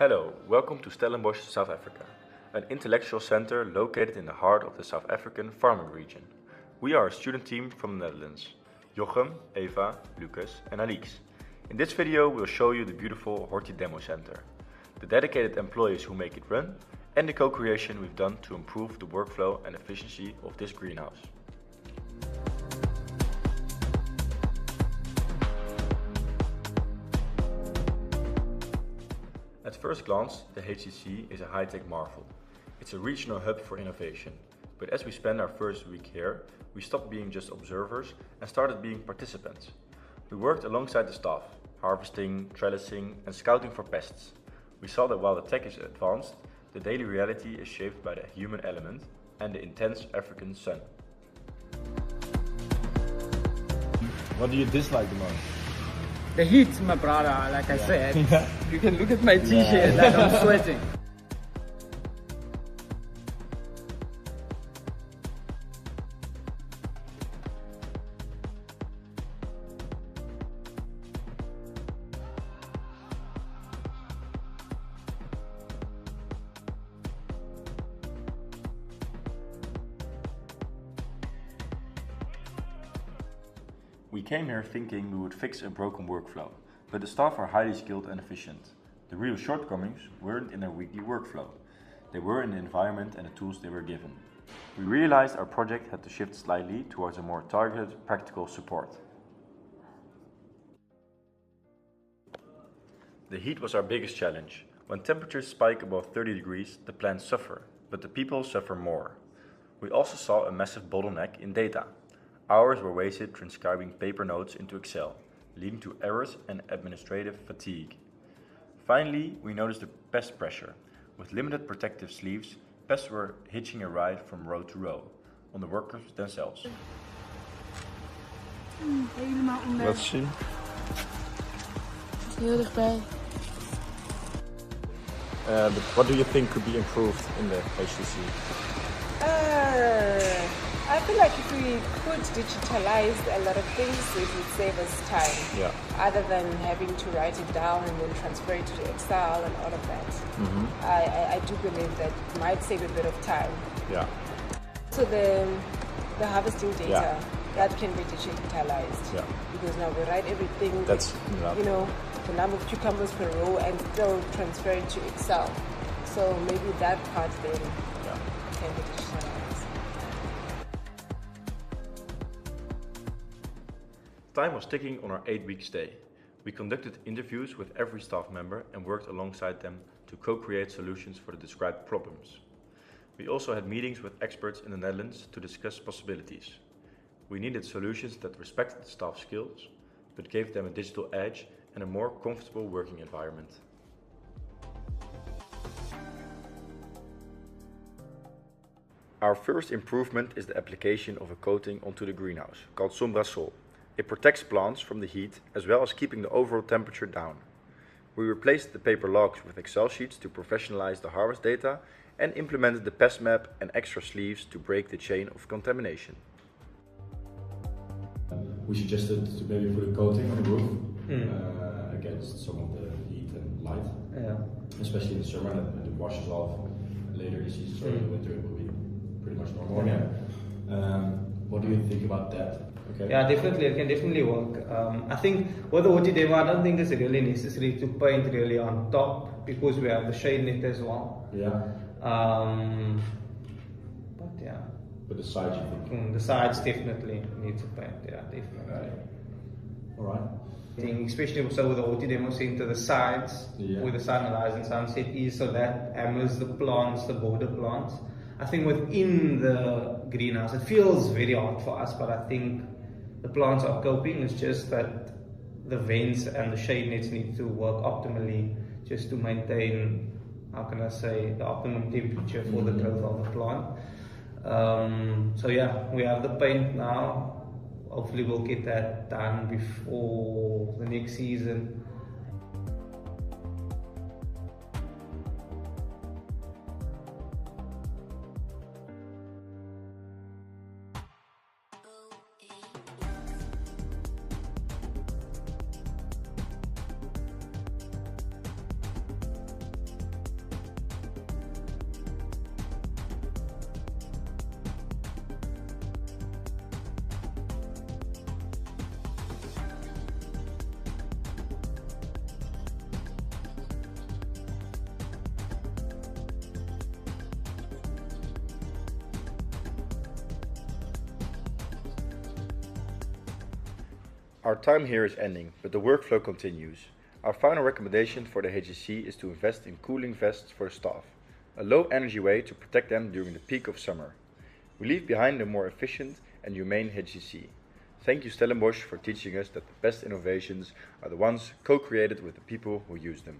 Hello, welcome to Stellenbosch, South Africa, an intellectual center located in the heart of the South African farming region. We are a student team from the Netherlands, Jochem, Eva, Lucas and Alix. In this video we'll show you the beautiful Horti Demo Center, the dedicated employees who make it run, and the co-creation we've done to improve the workflow and efficiency of this greenhouse. At first glance, the HCC is a high-tech marvel. It's a regional hub for innovation. But as we spent our first week here, we stopped being just observers and started being participants. We worked alongside the staff, harvesting, trellising and scouting for pests. We saw that while the tech is advanced, the daily reality is shaped by the human element and the intense African sun. What do you dislike the most? The heat, my brother, like I said. You can look at my t-shirt, like I'm sweating. We came here thinking we would fix a broken workflow, but the staff are highly skilled and efficient. The real shortcomings weren't in their weekly workflow. They were in the environment and the tools they were given. We realized our project had to shift slightly towards a more targeted, practical support. The heat was our biggest challenge. When temperatures spike above 30 degrees, the plants suffer, but the people suffer more. We also saw a massive bottleneck in data. Hours were wasted transcribing paper notes into Excel, leading to errors and administrative fatigue. Finally, we noticed the pest pressure. With limited protective sleeves, pests were hitching a ride from row to row, on the workers themselves. Let's see. Heel dichtbij. What do you think could be improved in the HCC? I feel like if we could digitalize a lot of things, it would save us time. Yeah. Other than having to write it down and then transfer it to Excel and all of that. I do believe that might save a bit of time. Yeah. So the harvesting data, Yeah. that can be digitalized. Yeah. Because now we write everything, That's you know, the number of cucumbers per row and still transfer it to Excel. So maybe that part then can be digitalized. Time was ticking on our 8-week stay. We conducted interviews with every staff member and worked alongside them to co-create solutions for the described problems. We also had meetings with experts in the Netherlands to discuss possibilities. We needed solutions that respected the staff's skills, but gave them a digital edge and a more comfortable working environment. Our first improvement is the application of a coating onto the greenhouse, called Sombrasol. It protects plants from the heat as well as keeping the overall temperature down. We replaced the paper logs with Excel sheets to professionalize the harvest data and implemented the pest map and extra sleeves to break the chain of contamination. We suggested to maybe put a coating on the roof against some of the heat and light, especially in the summer, and it washes off later this season, so in the winter it will be pretty much normal again. What do you think about that? Okay. Yeah, definitely, it can definitely work. I think with the Horti Demo, I don't think it's really necessary to paint really on top because we have the shade net as well. Yeah. But yeah. But the sides, you think? The sides definitely need to paint, yeah, definitely. Alright. I think especially also with the Horti Demo Center, the sides where the sunrise and sunset is, so that hammers the plants, the border plants. I think within the greenhouse, it feels very hard for us, but I think the plants are coping. It's just that the vents and the shade nets need to work optimally just to maintain, how can I say, the optimum temperature for the growth of the plant. So yeah, we have the paint now. Hopefully we'll get that done before the next season. Our time here is ending, but the workflow continues. Our final recommendation for the HGC is to invest in cooling vests for the staff, a low-energy way to protect them during the peak of summer. We leave behind a more efficient and humane HGC. Thank you Stellenbosch for teaching us that the best innovations are the ones co-created with the people who use them.